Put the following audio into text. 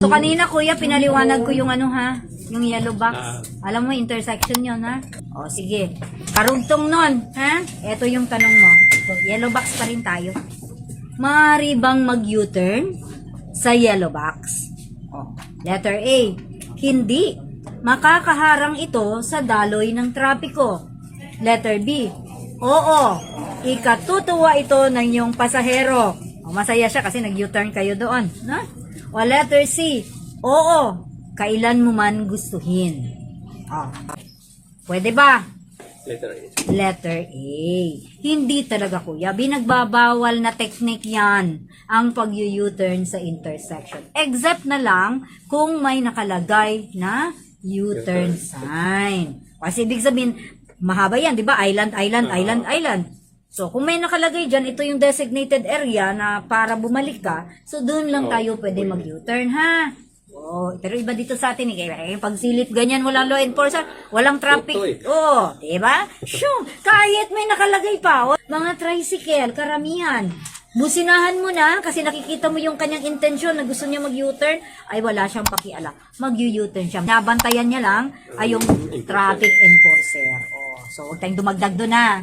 So kanina kuya, pinaliwanag ko yung ano ha, yung yellow box. Alam mo, intersection yon ha? O sige, karugtong nun, ha? Ito yung tanong mo. So, yellow box pa rin tayo. Maaari bang mag-U-turn sa yellow box? O, letter A, hindi. Makakaharang ito sa daloy ng trapiko. Letter B, oo. Ikatutuwa ito ng iyong pasahero. O, masaya siya kasi nag-U-turn kayo doon, no? O letter C, oo, kailan mo man gustuhin. O, pwede ba? Letter A. Letter A. Hindi talaga kuya, binagbabawal na technique yan ang pag-U-turn sa intersection. Except na lang kung may nakalagay na U-turn sign. Kasi ibig sabihin, mahaba yan, di ba? Island, island, island, island. So, kung may nakalagay dyan, ito yung designated area na para bumalik ka. So, doon lang tayo pwede mag-U-turn, ha? Oh, pero iba dito sa atin, pag silip ganyan, walang law enforcer, walang traffic. Oh, diba? Shoo, kahit may nakalagay pa, mga tricycle, karamihan. Businahan mo na kasi nakikita mo yung kanyang intensyon na gusto niya mag-U-turn, ay wala siyang pakialam. Mag-U-turn siya. Nabantayan niya lang ay yung traffic enforcer. Oh, so, huwag tayong dumagdag doon, ha?